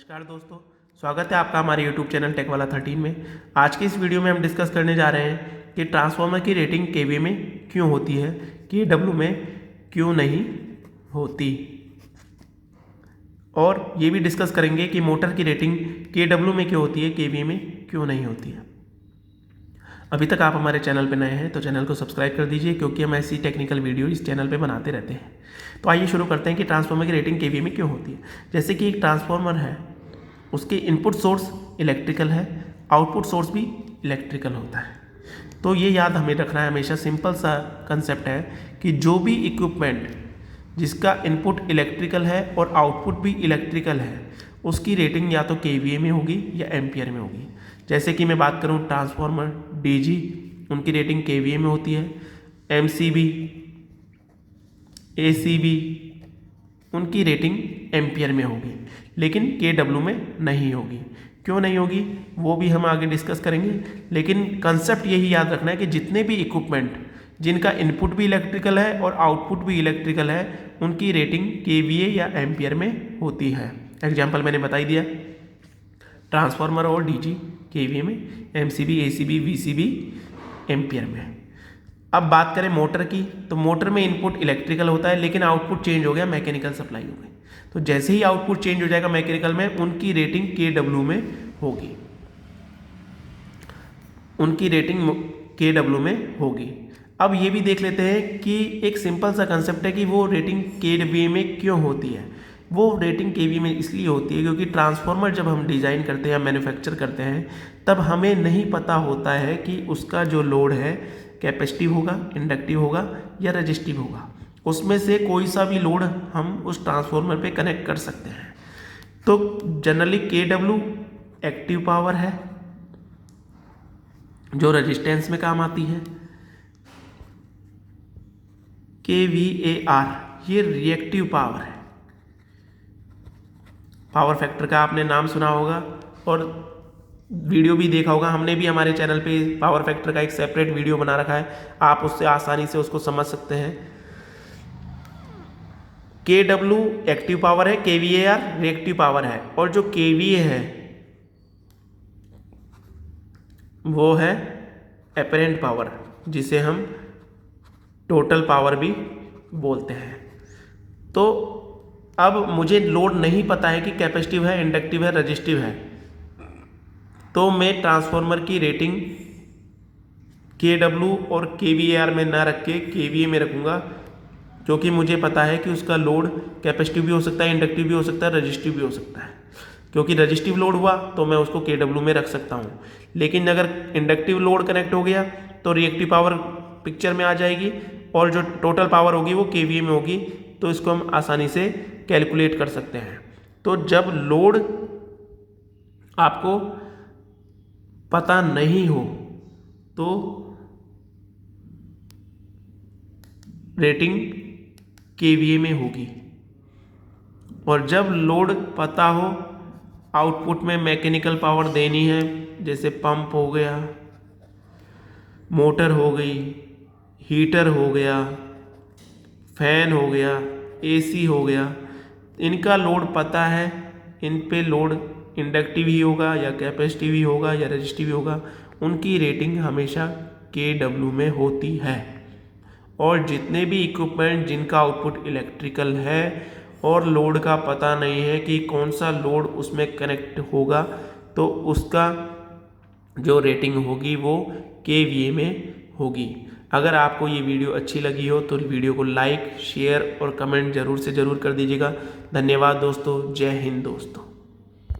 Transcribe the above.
नमस्कार दोस्तों, स्वागत है आपका हमारे YouTube चैनल टेक वाला 13 में। आज की इस वीडियो में हम डिस्कस करने जा रहे हैं कि ट्रांसफार्मर की रेटिंग केवीए में क्यों होती है, केडब्ल्यू में क्यों नहीं होती, और ये भी डिस्कस करेंगे कि मोटर की रेटिंग केडब्ल्यू में क्यों होती है, केवीए में क्यों नहीं होती है। अभी तक आप हमारे चैनल पर नए हैं तो चैनल को सब्सक्राइब कर दीजिए, क्योंकि हम ऐसी टेक्निकल वीडियो इस चैनल पर बनाते रहते हैं। तो आइए शुरू करते हैं कि ट्रांसफार्मर की रेटिंग केवीए में क्यों होती है। जैसे कि एक ट्रांसफार्मर है, उसके इनपुट सोर्स इलेक्ट्रिकल है, आउटपुट सोर्स भी इलेक्ट्रिकल होता है। तो ये याद हमें रखना है हमेशा, सिंपल सा कंसेप्ट है कि जो भी इक्विपमेंट जिसका इनपुट इलेक्ट्रिकल है और आउटपुट भी इलेक्ट्रिकल है, उसकी रेटिंग या तो केवीए में होगी या एम्पियर में होगी। जैसे कि मैं बात करूं ट्रांसफार्मर डीजी, उनकी रेटिंग केवीए में होती है। एमसीबी, एसीबी, उनकी रेटिंग एम्पियर में होगी, लेकिन केडब्ल्यू में नहीं होगी। क्यों नहीं होगी वो भी हम आगे डिस्कस करेंगे, लेकिन कंसेप्ट यही याद रखना है कि जितने भी इक्विपमेंट जिनका इनपुट भी इलेक्ट्रिकल है और आउटपुट भी इलेक्ट्रिकल है, उनकी रेटिंग केवीए या एम्पियर में होती है। एग्जाम्पल मैंने बता ही दिया, ट्रांसफार्मर और डीजी केवीए में, एमसीबी, एसीबी, वीसीबी एम्पियर में। अब बात करें मोटर की, तो मोटर में इनपुट इलेक्ट्रिकल होता है, लेकिन आउटपुट चेंज हो गया, मैकेनिकल सप्लाई हो गई। तो जैसे ही आउटपुट चेंज हो जाएगा मैकेनिकल में, उनकी रेटिंग केडब्ल्यू में होगी, उनकी रेटिंग केडब्ल्यू में होगी। अब ये भी देख लेते हैं कि एक सिंपल सा कंसेप्ट है कि वो रेटिंग केवीए में क्यों होती है। वो रेटिंग केवीए में इसलिए होती है क्योंकि ट्रांसफार्मर जब हम डिज़ाइन करते हैं, मैन्युफैक्चर करते हैं, तब हमें नहीं पता होता है कि उसका जो लोड है कैपेसिटिव होगा, इंडक्टिव होगा या रेजिस्टिव होगा। उसमें से कोई सा भी लोड हम उस ट्रांसफार्मर पे कनेक्ट कर सकते हैं। तो जनरली केडब्ल्यू एक्टिव पावर है जो रेजिस्टेंस में काम आती है। केवीएआर ये रिएक्टिव पावर है। पावर फैक्टर का आपने नाम सुना होगा और वीडियो भी देखा होगा, हमने भी हमारे चैनल पे पावर फैक्टर का एक सेपरेट वीडियो बना रखा है, आप उससे आसानी से उसको समझ सकते हैं। केडब्ल्यू एक्टिव पावर है, केवीएआर रिएक्टिव पावर है, और जो केवीए है वो है एपरेंट पावर, जिसे हम टोटल पावर भी बोलते हैं। तो अब मुझे लोड नहीं पता है कि कैपेसिटिव है, इंडक्टिव है, रेजिस्टिव है, तो मैं ट्रांसफार्मर की रेटिंग केडब्ल्यू और केवीएआर में ना रख के केवीए में रखूँगा, क्योंकि मुझे पता है कि उसका लोड कैपेसिटिव भी हो सकता है, इंडक्टिव भी हो सकता है, रेजिस्टिव भी हो सकता है। क्योंकि रेजिस्टिव लोड हुआ तो मैं उसको केडब्ल्यू में रख सकता हूँ, लेकिन अगर इंडक्टिव लोड कनेक्ट हो गया तो रिएक्टिव पावर पिक्चर में आ जाएगी और जो टोटल पावर होगी वो केवीए में होगी। तो इसको हम आसानी से कैलकुलेट कर सकते हैं। तो जब लोड आपको पता नहीं हो तो रेटिंग केवीए में होगी, और जब लोड पता हो, आउटपुट में मैकेनिकल पावर देनी है, जैसे पंप हो गया, मोटर हो गई, हीटर हो गया, फैन हो गया, एसी हो गया, इनका लोड पता है, इन पे लोड इंडक्टिव ही होगा या कैपेसिटिव ही होगा या रेजिस्टिव ही होगा, उनकी रेटिंग हमेशा केडब्ल्यू में होती है। और जितने भी इक्विपमेंट जिनका आउटपुट इलेक्ट्रिकल है और लोड का पता नहीं है कि कौन सा लोड उसमें कनेक्ट होगा, तो उसका जो रेटिंग होगी वो केवीए में होगी। अगर आपको ये वीडियो अच्छी लगी हो तो वीडियो को लाइक, शेयर और कमेंट जरूर से ज़रूर कर दीजिएगा। धन्यवाद दोस्तों, जय हिंद दोस्तों।